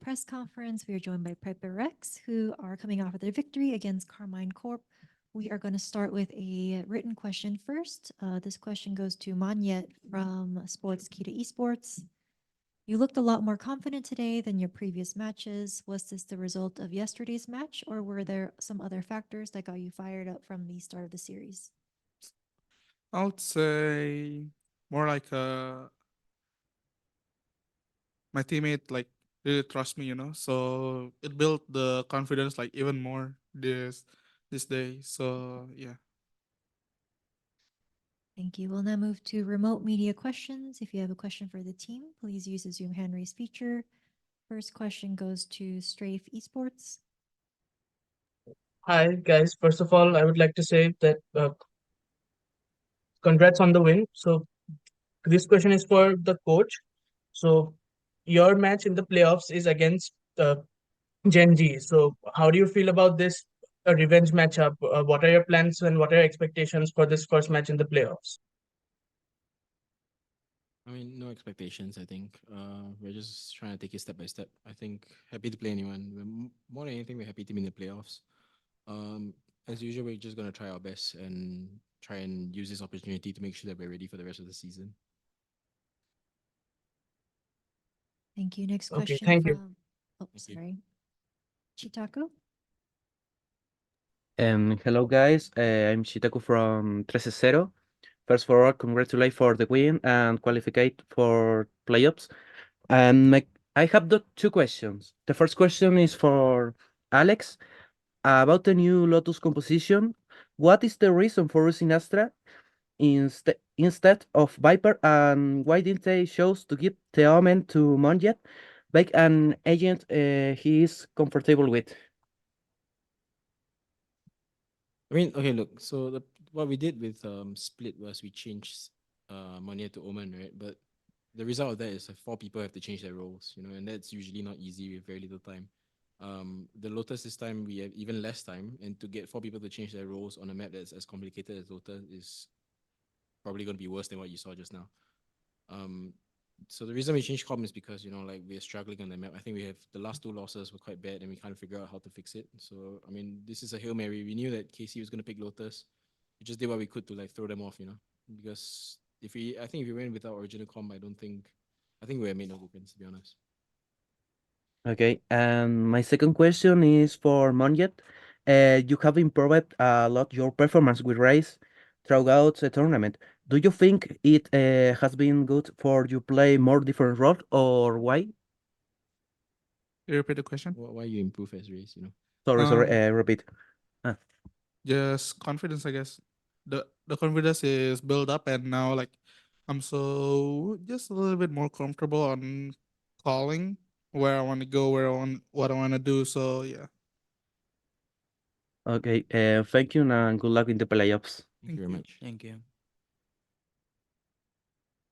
press conference. We are joined by Piper Rex, who are coming off of their victory against Karmine Corp. We are going to start with a written question first. This question goes to Monyet from Sports Key to Esports. You looked a lot more confident today than your previous matches. Was this the result of yesterday's match, or were there some other factors that got you fired up from the start of the series? I would say more like my teammate like really trust me, So it built the confidence like even more this day. So yeah. Thank you. We'll now move to remote media questions. If you have a question for the team, please use the Zoom hand raise feature. First question goes to Strafe Esports. Hi, guys. First of all, I would like to say that congrats on the win. So, this question is for the coach. So, your match in the playoffs is against Gen.G. So, how do you feel about this revenge matchup? What are your plans and what are your expectations for this first match in the playoffs? I mean, no expectations. I think we're just trying to take it step by step. I think happy to play anyone. More than anything, we're happy to be in the playoffs. Um, as usual, we're just gonna try our best and try and use this opportunity to make sure that we're ready for the rest of the season. Thank you. Next Okay, question thank you. from, Thank you. sorry, Chitaku. Hello guys, I'm Shitaku from 360. First of all, congratulate for the win and qualify for playoffs. And I have the two questions. The first question is for Alex about the new Lotus composition. What is the reason for using Astra instead of Viper, and why didn't they choose to give the Omen to Monyet, like an agent he is comfortable with? I mean, okay, look. So what we did with Split was we changed Monyet to Omen, right? But the result of that is that 4 people have to change their roles, and that's usually not easy with very little time. The Lotus this time we have even less time, and to get 4 people to change their roles on a map that's as complicated as Lotus is probably going to be worse than what you saw just now. Um, so the reason we changed comp is because like we're struggling on the map. I think we have the last 2 losses were quite bad, and we can't figure out how to fix it. So I mean, this is a Hail Mary. We knew that KC was going to pick Lotus. We just did what we could to like throw them off, because I think if we went with our original comp, I think we have made no difference, to be honest. Okay, and my second question is for Monjet. You have improved a lot your performance with Race throughout the tournament. Do you think it has been good for you play more different roles, or why? You repeat the question? Why you improve as race? Sorry, Um, repeat. Ah, just confidence, I guess. The confidence is built up, and now like I'm so just a little bit more comfortable on calling where I want to go, where I want what I want to do. So yeah, okay, thank you and good luck in the playoffs. Thank you very much. Thank you.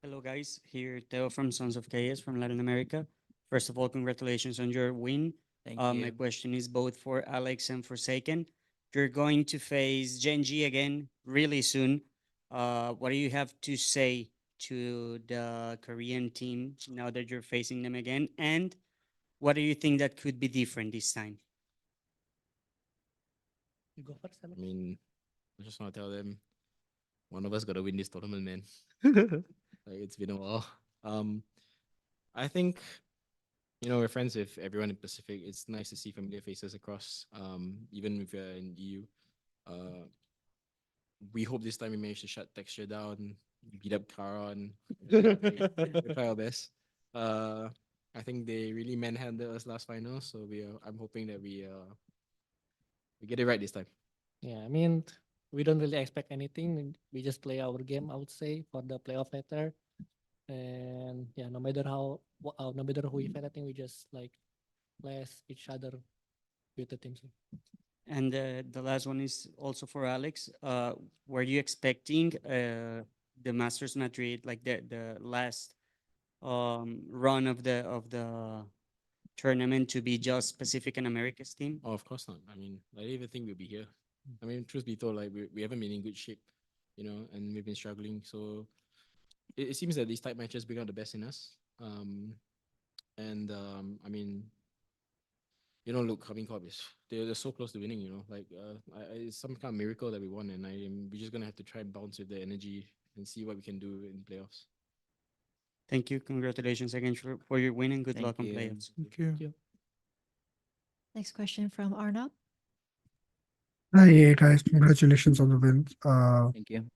Hello, guys. Here, Teo from Sons of Chaos from Latin America. First of all, congratulations on your win. Thank My you. question is both for Alex and Forsaken. You're going to face Gen.G again really soon. What do you have to say to the Korean team now that you're facing them again? And what do you think that could be different this time? You go first, I Alex. mean, I just want to tell them one of us got to win this tournament, man. Like it's been a while. Um, I think we're friends with everyone in Pacific. It's nice to see familiar faces across. Even if you're in EU. Uh, we hope this time we manage to shut Texture down, beat up Karon. We try our best. Uh, I think they really manhandled us last final, so I'm hoping that we get it right this time. Yeah, I mean, we don't really expect anything. We just play our game, I would say, for the playoff later. And yeah, no matter who we fight, I think we just like bless each other with the teams. And the last one is also for Alex. Were you expecting the Masters Madrid, like the last run of the tournament, to be just Pacific and America's team? Oh, of course not. I mean, I didn't even think we'd be here. I mean, truth be told, like we haven't been in good shape, and we've been struggling. So it seems that these type matches bring out the best in us. And I mean, look, Karmine Corp is they're so close to winning. It's some kind of miracle that we won, and we're just gonna have to try and bounce with the energy and see what we can do in playoffs. Thank you. Congratulations again for your win and good Thank luck on you. playoffs. Thank you. you. Next question from Arnab. Hi guys, congratulations on the win. Thank you.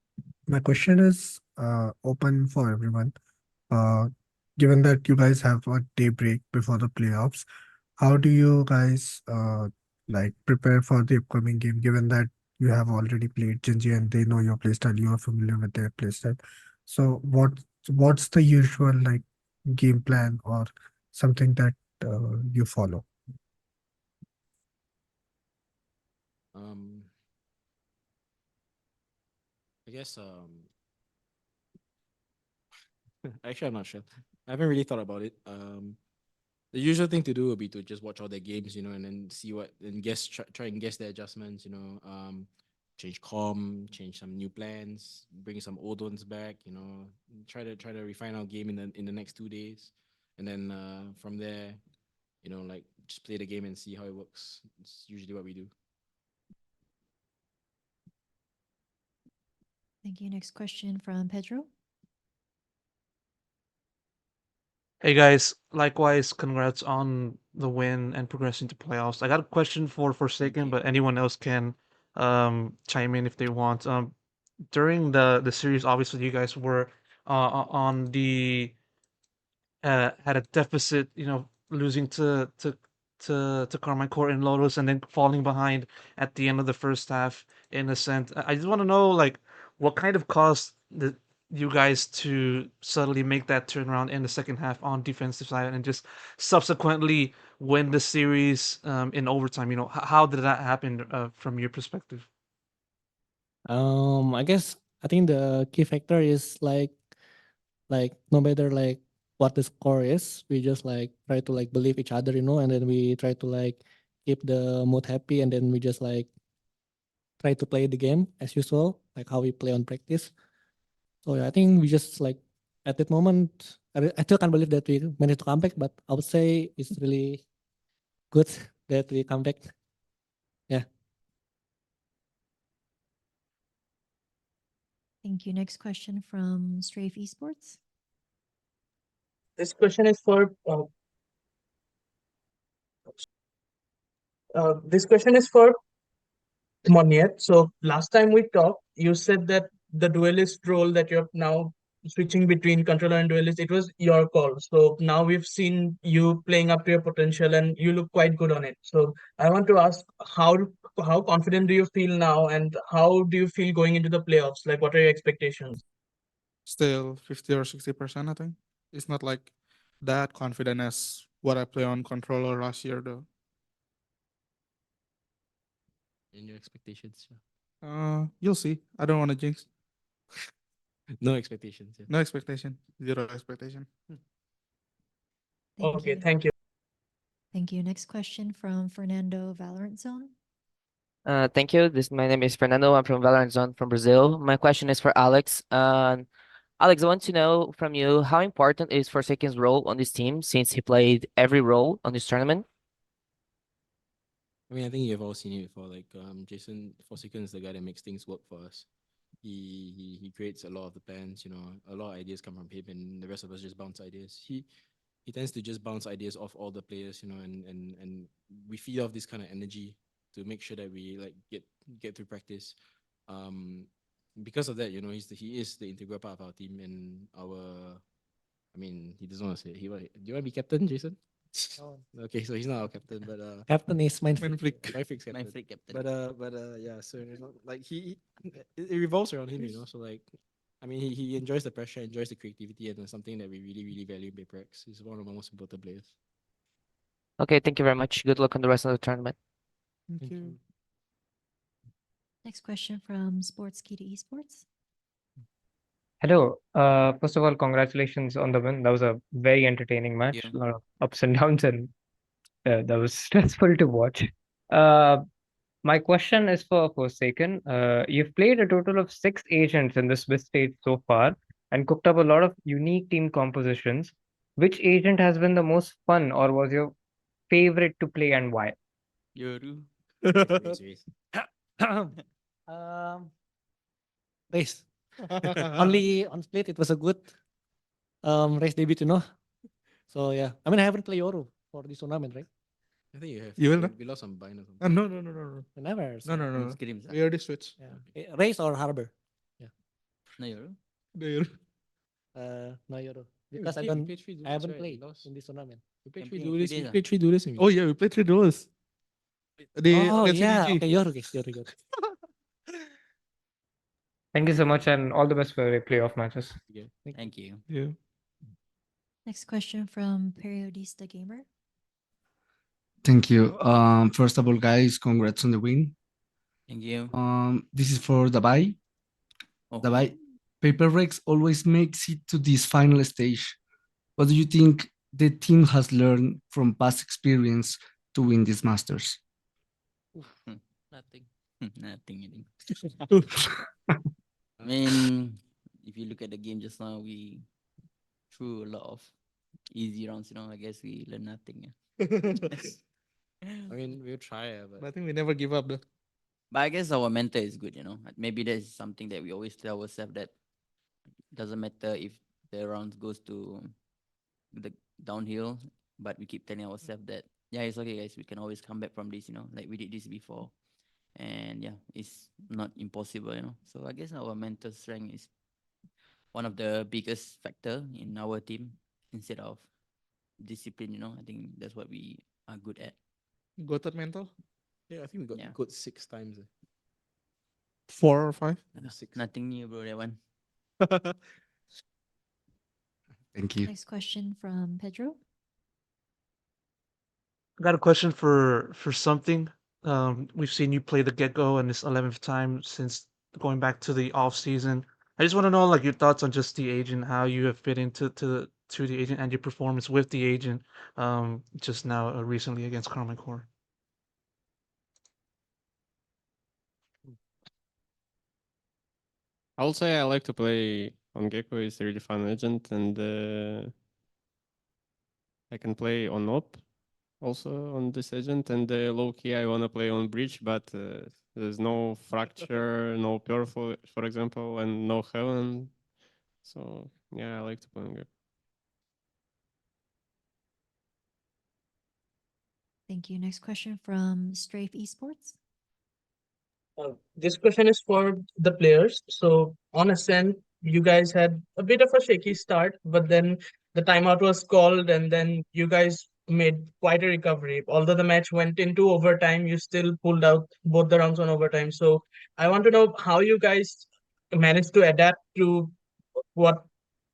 My question is open for everyone. Uh, Given that you guys have a day break before the playoffs, how do you guys like prepare for the upcoming game? Given that you have already played Gen.G and they know your playstyle, you are familiar with their playstyle. So what's the usual like game plan or something that you follow? Um, I guess actually I'm not sure. I haven't really thought about it. The usual thing to do would be to just watch all their games, and then see what and try and guess their adjustments. Change change some new plans, bring some old ones back. Try to refine our game in the next 2 days, and then from there, like just play the game and see how it works. It's usually what we do. Thank you. Next question from Pedro. Hey guys, likewise, congrats on the win and progressing to playoffs. I got a question for Forsaken, you. but anyone else can chime in if they want. During the series, obviously you guys were on the had a deficit, losing to Karmine Corp in Lotus and then falling behind at the end of the first half. In a sense, I just want to know like what kind of caused you guys to suddenly make that turnaround in the second half on defensive side and just subsequently win the series in overtime. How did that happen from your perspective? I guess I think the key factor is like no matter like what the score is, we just like try to like believe each other, and then we try to like keep the mood happy, and then we just like try to play the game as usual, like how we play on practice. So yeah, I think we just like at that moment, I still can't believe that we managed to come back, but I would say it's really good that we come back. Yeah. Thank you. Next question from Strafe Esports. This question is for Monyet. So last time we talked, you said that the duelist role that you're now switching between controller and duelist, it was your call. So now we've seen you playing up to your potential and you look quite good on it. So I want to ask how confident do you feel now and how do you feel going into the playoffs? Like what are your expectations? Still 50 or 60%, I think. It's not like that confident as what I play on controller last year though. And your expectations? You'll see. I don't want to jinx. No expectations. Yeah. No expectation. Zero expectation. Thank Okay, you. thank you. Thank you. Next question from Fernando Valorant Zone. Thank you. My name is Fernando. I'm from Valorant Zone from Brazil. My question is for Alex. Alex, I want to know from you how important is Forsaken's role on this team since he played every role on this tournament? I think you've all seen it before. Like Jason Forsaken is the guy that makes things work for us. He creates a lot of the plans. A lot of ideas come from him, and the rest of us just bounce ideas. He tends to just bounce ideas off all the players. And we feed off this kind of energy to make sure that we like get through practice. Because of that, he is the integral part of our team and our. He doesn't want to say it. Do you want to be captain, Jason? Oh. Okay, so he's not our captain, but Captain is mine. Manflick. Myfrick's captain. Free captain. But yeah, so like it revolves around him, So like, he enjoys the pressure, enjoys the creativity, and it's something that we really really value in PaperX. He's one of our most important players. Okay, thank you very much. Good luck on the rest of the tournament. Thank you. Next question from Sports Key to Esports. Hello. First of all, congratulations on the win. That was a very entertaining match. you. A lot of ups and downs, and that was stressful to watch. Uh, my question is for Forsaken. You've played a total of 6 agents in the Swiss stage so far and cooked up a lot of unique team compositions. Which agent has been the most fun or was your favorite to play and why? Yoru. Raise, raise. Um, race. Only on split it was a good race debut, you know. So yeah, I mean I haven't played Yoru for this tournament, right? I think you have. You will not? We lost some bind or something. No, no, no, no, no. Never. No, no, no, no. Scrims. We already switched. Yeah. Race or Harbor? No, Yoru. Do you- No Yoru. We Because played- we played three I duels, haven't right? We played lost. in this tournament. We played Can three play in duels. few We days, played 3 duels. Oh yeah, we played 3 duels. They Oh against yeah, CDG. okay, Yoru, guys, Yoru. Thank you so much, and all the best for your playoff matches. Yeah. Thank you. Yeah. Next question from Periodista Gamer. Thank you. First of all, guys, congrats on the win. Thank you. This is for Dabai. Oh. Dabai, Paper Rex always makes it to this final stage. What do you think the team has learned from past experience to win these Masters? Nothing. Nothing. I think. I mean, if you look at the game just now, we threw a lot of easy rounds. I guess we learned nothing. I mean, we'll try, but I think we never give up though. But I guess our mentor is good. Maybe that's something that we always tell ourselves that doesn't matter if the rounds goes to the downhill, but we keep telling ourselves that yeah, it's okay, guys. We can always come back from this. Like we did this before, and yeah, it's not impossible. So I guess our mental strength is one of the biggest factor in our team instead of discipline. I think that's what we are good at. Goated mental. yeah, I think we got Yeah. got 6 times. 4 or 5. Six. Nothing new, bro. That one. Thank you. Next question from Pedro. Got a question for something. We've seen you play the get-go and this 11th time since going back to the off season. I just want to know like your thoughts on just the agent, how you have fit into to the agent and your performance with the agent just now recently against Karmine Corp. I would say I like to play on Gecko. It's a really fun agent, and I can play on op also on this agent. And low key, I wanna play on bridge, but there's no fracture, no pure, for example, and no heaven. So yeah, I like to play on Gecko. Thank you. Next question from Strafe Esports. This question is for the players. So on Ascent, you guys had a bit of a shaky start, but then the timeout was called, and then you guys made quite a recovery. Although the match went into overtime, you still pulled out both the rounds on overtime. So I want to know how you guys managed to adapt to what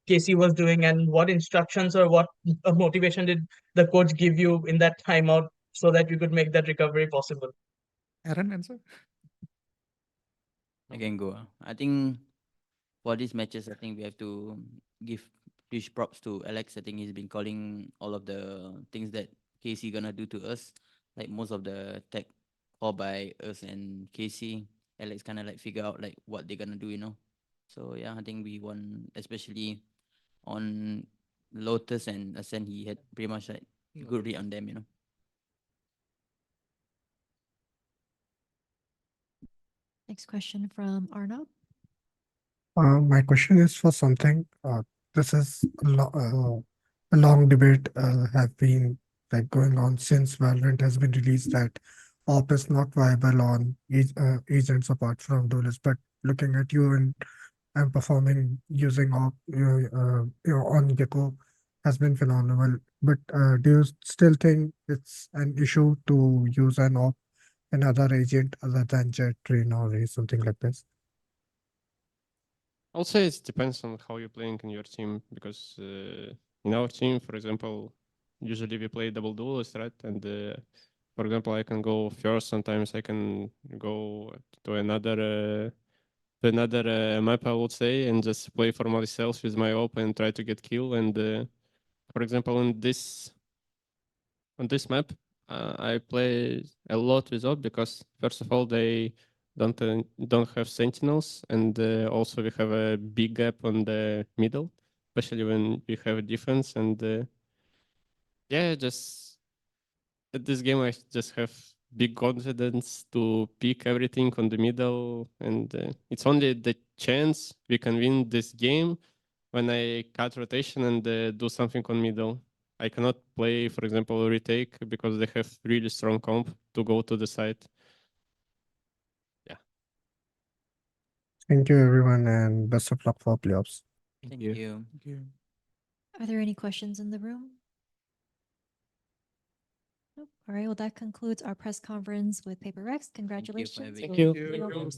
Casey was doing, and what instructions or what motivation did the coach give you in that timeout so that you could make that recovery possible. Aaron, answer. I can go. I think for these matches, I think we have to give huge props to Alex. I think he's been calling all of the things that Casey gonna do to us. Like most of the tech called by us and Casey. Alex kind of like figure out like what they're gonna do. So yeah, I think we won, especially on Lotus and Ascent. He had pretty much like good read on them. Next question from Arnaud. My question is for something. This is a long debate have been like going on since Valorant has been released that AWP is not viable on agents apart from duelists. But looking at you and performing using AWP, on Gecko has been phenomenal. But do you still think it's an issue to use an AWP another agent other than Jet, Train, or something like this? I would say it depends on how you're playing in your team, because in our team, for example, usually we play double duelist, right? And for example, I can go first. Sometimes I can go to another map, I would say, and just play for myself with my op and try to get kill. And for example, on this map, I play a lot with op because first of all they don't have sentinels, and also we have a big gap on the middle, especially when we have defense. And yeah, just at this game I just have big confidence to pick everything on the middle, and it's only the chance we can win this game when I cut rotation and do something on middle. I cannot play, for example, retake because they have really strong comp to go to the side. Yeah. Thank you, everyone, and best of luck for playoffs. Thank you. Thank you. Are there any questions in the room? Nope. All right, well, that concludes our press conference with Paper Rex. Congratulations. Thank you. Thank you.